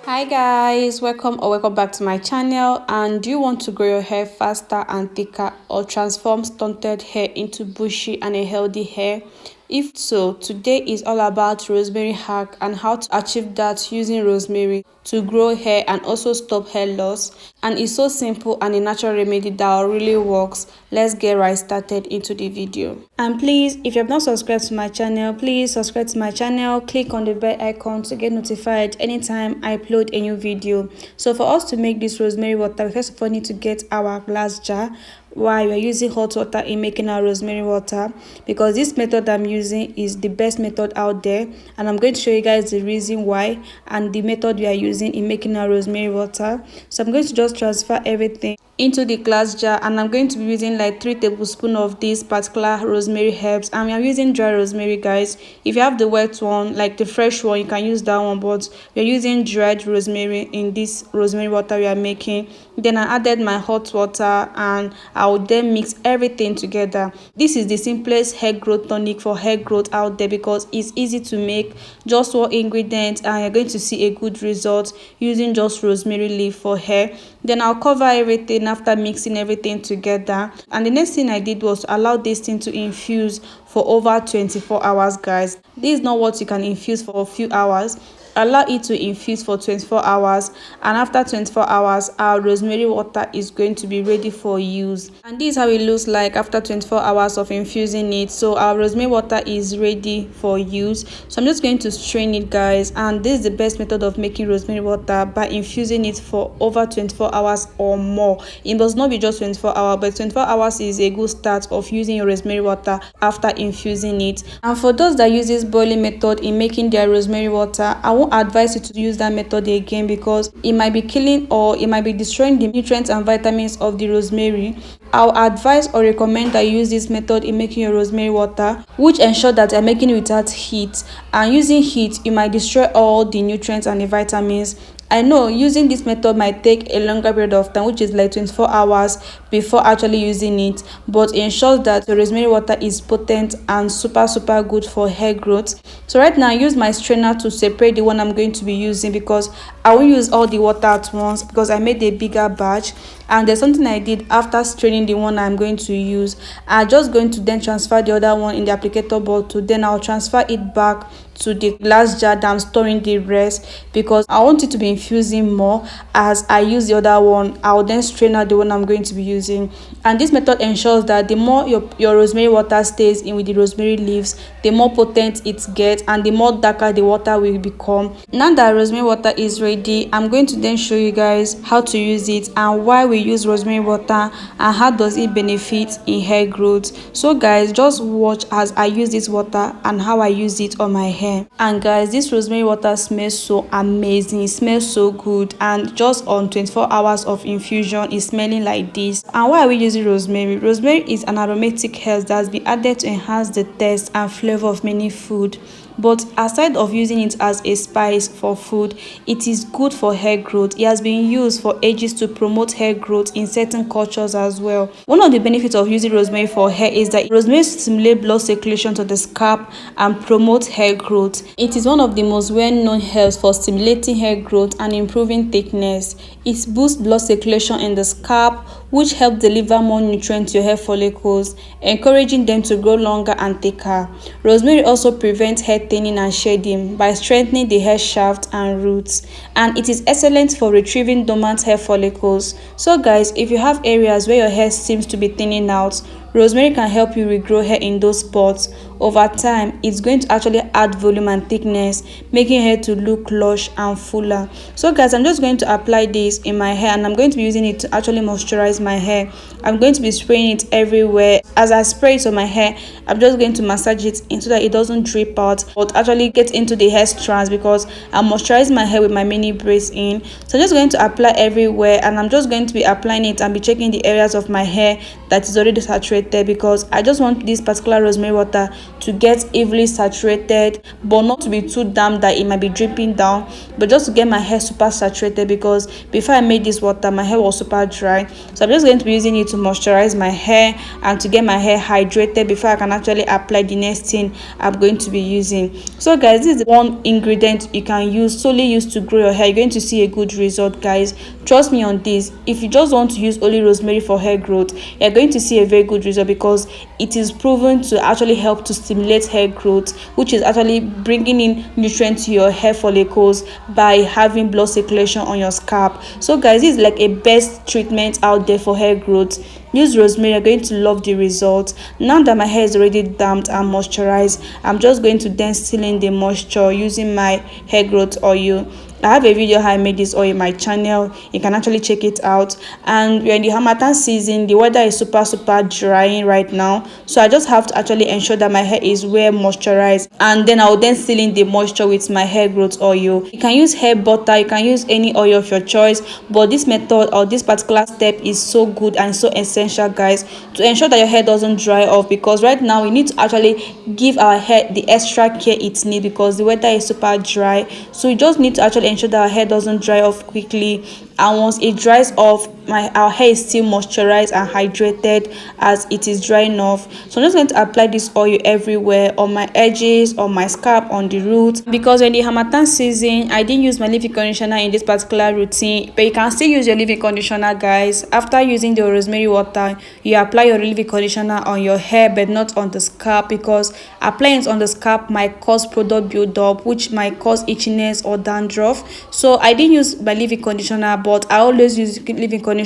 Hi guys, welcome back to my channel. And do you want to grow your hair faster and thicker or transform stunted hair into bushy and a healthy hair? If so, today is all about rosemary hack and how to achieve that using rosemary to grow hair and also stop hair loss. And it's so simple and a natural remedy that really works. Let's get right started into the video. And please, if you have not subscribed to my channel, please subscribe to my channel. Click on the bell icon to get notified anytime I upload a new video. So for us to make this rosemary water, we first of all need to get our glass jar. Why we are using hot water in making our rosemary water, because this method I'm using is the best method out there, and I'm going to show you guys the reason why and the method we are using in making our rosemary water. So I'm going to just transfer everything into the glass jar, and I'm going to be using like 3 tablespoons of this particular rosemary herbs, and we are using dry rosemary, guys. If you have the wet one, like the fresh one, you can use that one, but we're using dried rosemary in this rosemary water we are making. Then I added my hot water and I will then mix everything together. This is the simplest hair growth tonic for hair growth out there because it's easy to make, just 1 ingredient, and you're going to see a good result using just rosemary leaf for hair. Then I'll cover everything after mixing everything together, and the next thing I did was to allow this thing to infuse for over 24 hours, guys. This is not what you can infuse for a few hours. Allow it to infuse for 24 hours, and after 24 hours our rosemary water is going to be ready for use. And this is how it looks like after 24 hours of infusing it. So our rosemary water is ready for use. So I'm just going to strain it, guys, and this is the best method of making rosemary water, by infusing it for over 24 hours or more. It must not be just 24 hours, but 24 hours is a good start of using your rosemary water after infusing it. And for those that use this boiling method in making their rosemary water, I won't advise you to use that method again, because it might be killing or it might be destroying the nutrients and vitamins of the rosemary. I'll advise or recommend that you use this method in making your rosemary water, which ensure that you're making it without heat. And using heat, you might destroy all the nutrients and the vitamins. I know using this method might take a longer period of time, which is like 24 hours before actually using it, but it ensures that the rosemary water is potent and super good for hair growth. So right now I use my strainer to separate the one I'm going to be using, because I won't use all the water at once because I made a bigger batch. And there's something I did after straining the one I'm going to use. I'm just going to then transfer the other one in the applicator bottle. Then I'll transfer it back to the glass jar that I'm storing the rest, because I want it to be infusing more. As I use the other one, I'll then strain out the one I'm going to be using. And this method ensures that the more your rosemary water stays in with the rosemary leaves, the more potent it gets and the more darker the water will become. Now that rosemary water is ready, I'm going to then show you guys how to use it and why we use rosemary water and how does it benefit in hair growth. So guys, just watch as I use this water and how I use it on my hair. And guys, this rosemary water smells so amazing, it smells so good, and just on 24 hours of infusion it's smelling like this. And why are we using rosemary? Rosemary is an aromatic herb that's been added to enhance the taste and flavor of many food. But aside of using it as a spice for food, it is good for hair growth. It has been used for ages to promote hair growth in certain cultures as well. One of the benefits of using rosemary for hair is that rosemary stimulates blood circulation to the scalp and promotes hair growth. It is one of the most well-known herbs for stimulating hair growth and improving thickness. It boosts blood circulation in the scalp, which helps deliver more nutrients to your hair follicles, encouraging them to grow longer and thicker. Rosemary also prevents hair thinning and shedding by strengthening the hair shaft and roots, and it is excellent for retrieving dormant hair follicles. So guys, if you have areas where your hair seems to be thinning out, rosemary can help you regrow hair in those spots. Over time, it's going to actually add volume and thickness, making hair to look lush and fuller. So guys, I'm just going to apply this in my hair, and I'm going to be using it to actually moisturize my hair. I'm going to be spraying it everywhere. As I spray it on my hair, I'm just going to massage it in so that it doesn't drip out but actually get into the hair strands, because I'm moisturizing my hair with my mini braids in. So I'm just going to apply everywhere, and I'm just going to be applying it and be checking the areas of my hair that is already saturated, because I just want this particular rosemary water to get evenly saturated, but not to be too damp that it might be dripping down, but just to get my hair super saturated, because before I made this water my hair was super dry. So I'm just going to be using it to moisturize my hair and to get my hair hydrated before I can actually apply the next thing I'm going to be using. So guys, this is one ingredient you can use, solely use to grow your hair. You're going to see a good result, guys. Trust me on this. If you just want to use only rosemary for hair growth, you're going to see a very good result, because it is proven to actually help to stimulate hair growth, which is actually bringing in nutrients to your hair follicles by having blood circulation on your scalp. So guys, this is like a best treatment out there for hair growth. Use rosemary, you're going to love the result. Now that my hair is already damped and moisturized, I'm just going to then seal in the moisture using my hair growth oil. I have a video how I made this oil in my channel. You can actually check it out. And we're in the harmattan season. The weather is super drying right now, so I just have to actually ensure that my hair is well moisturized, and then I'll then seal in the moisture with my hair growth oil. You can use hair butter, you can use any oil of your choice, but this method or this particular step is so good and so essential, guys, to ensure that your hair doesn't dry off, because right now we need to actually give our hair the extra care it needs, because the weather is super dry. So we just need to actually ensure that our hair doesn't dry off quickly, and once it dries off, our hair is still moisturized and hydrated as it is drying off. So I'm just going to apply this oil everywhere, on my edges, on my scalp, on the root. Because in the harmattan season, I didn't use my leave-in conditioner in this particular routine, but you can still use your leave-in conditioner, guys. After using the rosemary water, you apply your leave-in conditioner on your hair, but not on the scalp, because applying it on the scalp might cause product build-up, which might cause itchiness or dandruff. So I didn't use my leave-in conditioner, but I always use leave-in conditioner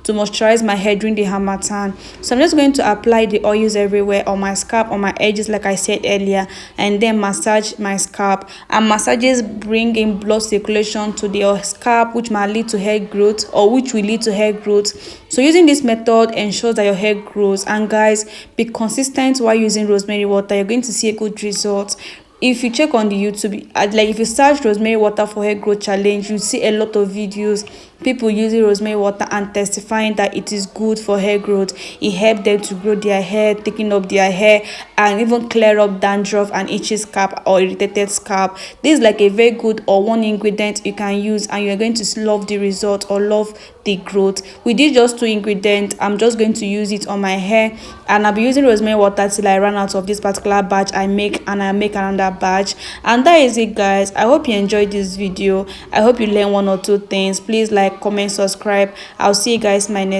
to moisturize my hair during the harmattan. So I'm just going to apply the oils everywhere, on my scalp, on my edges, like I said earlier, and then massage my scalp. And massages bring in blood circulation to the scalp, which might lead to hair growth, or which will lead to hair growth. So using this method ensures that your hair grows. And guys, be consistent while using rosemary water. You're going to see a good result. If you check on the YouTube, like if you search rosemary water for hair growth challenge, you see a lot of videos, people using rosemary water and testifying that it is good for hair growth. It helps them to grow their hair, taking up their hair, and even clear up dandruff and itchy scalp or irritated scalp. This is like a very good or one ingredient you can use, and you're going to love the result or love the growth. With this just two ingredients, I'm just going to use it on my hair, and I'll be using rosemary water till I run out of this particular batch I make, and I make another batch. And that is it, guys. I hope you enjoyed this video. I hope you learned one or two things. Please like, comment, subscribe. I'll see you guys in my next